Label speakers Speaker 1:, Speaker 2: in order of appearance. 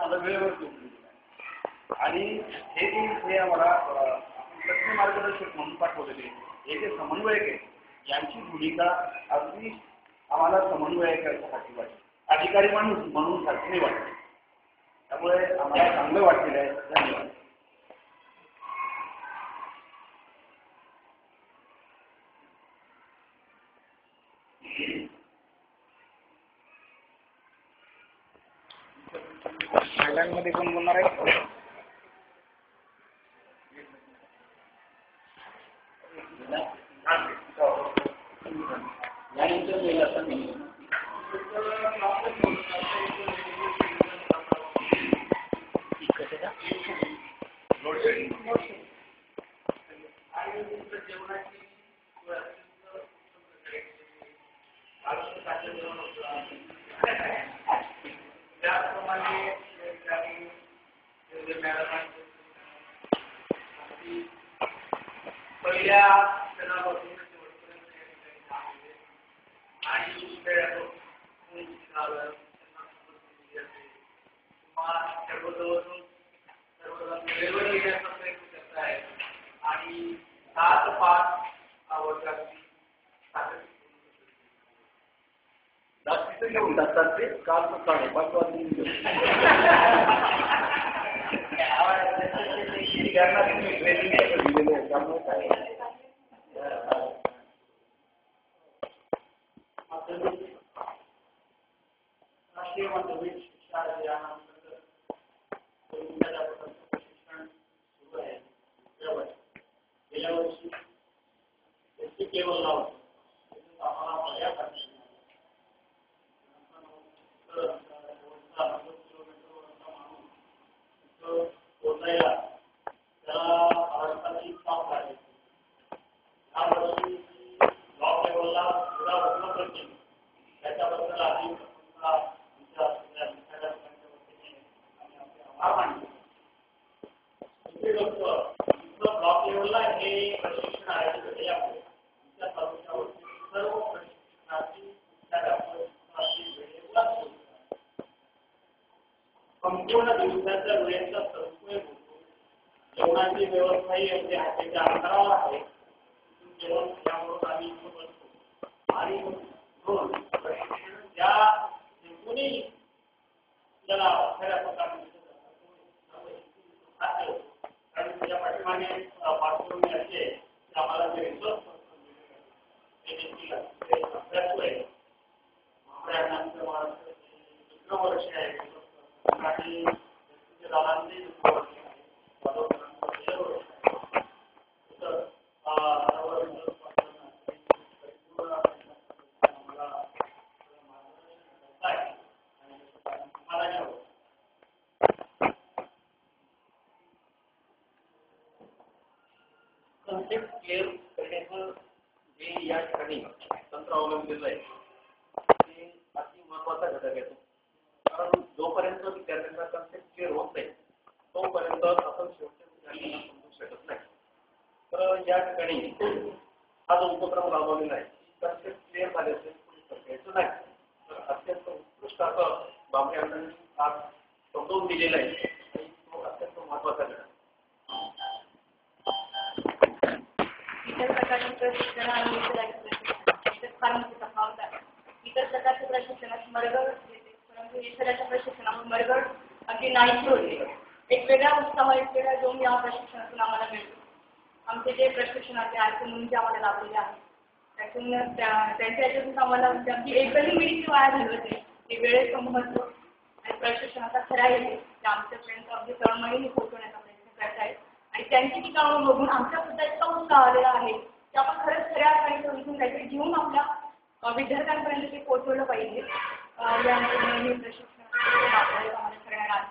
Speaker 1: मला वेळेवर जोडून दिला आणि हे आम्हाला तज्ञ मार्गदर्शक म्हणून पाठवलेले हे जे समन्वयक आहे यांची भूमिका अगदी आम्हाला समन्वयकासाठी वाटते, अधिकारी म्हणून सारखी नाही वाटते. त्यामुळे आम्हाला चांगलं वाटलेलं आहे. धन्यवाद.
Speaker 2: महिलांमध्ये कोण बोलणार आहे?
Speaker 3: संपूर्ण दिवसाच्या वेळेचा सदुपयोग होतो. जेवणाची व्यवस्थाही अगदी हाताच्या अंतरावर आहे. जेवण त्यामुळे आम्ही बसतो आणि ज्या कोणी त्याला खऱ्या प्रकारे कारण त्याच्या पाठीमागे पाठवून असे आम्हाला जे रिसोर्स ते देखील अभ्यासू आहे. दुसरं वर्ष आहे आणि दादांचे कन्सेप्ट क्लिअर करण्याचं जे या ठिकाणी तंत्र अवलंबलेलं आहे ते अति महत्वाचा घटक आहे. कारण जोपर्यंत विद्यार्थ्यांचा कन्सेप्ट क्लिअर होत नाही तोपर्यंत आपण शेवटच्या विद्यार्थ्यांना समजू शकत नाही. तर या ठिकाणी हा जो उपक्रम राबवलेला आहे कन्सेप्ट क्लिअर झाले असेल पुढे प्रक्रियेचं नाही तर अत्यंत उत्कृष्ट असं बाबरे यांनी आज समजवून दिलेला आहे आणि तो अत्यंत महत्वाचा घटक.
Speaker 4: इतर प्रकारचे प्रशिक्षण आणि फार मोठी तफावत आहे. इतर प्रकारच्या प्रशिक्षणात मरगळ येते परंतु इतरांच्या प्रशिक्षणामुळे मरगळ अगदी नाहीशी होते. एक वेगळा उत्साह एक वेगळा जोम या प्रशिक्षणातून आम्हाला मिळतो. आमचे जे प्रशिक्षणाचे आयटम म्हणून जे आम्हाला लाभलेले आहेत त्यातून त्यांच्या याच्यातून आम्हाला अगदी एकही मिनिट वाया घालवत नाही. हे वेळेचं महत्त्व आणि प्रशिक्षणाचा खरा येते ते आमच्यापर्यंत अगदी तळमळीने पोहोचवण्याचा प्रयत्न करत आहेत. आणि त्यांची ती कामं बघून आमच्या सुद्धा इतका उत्साह आलेला आहे की आपण खरंच खऱ्या अर्थाने समजून काहीतरी घेऊन आपल्या विद्यार्थ्यांपर्यंत ते पोहोचवलं पाहिजे. या प्रशिक्षण आम्हाला करणार आहे.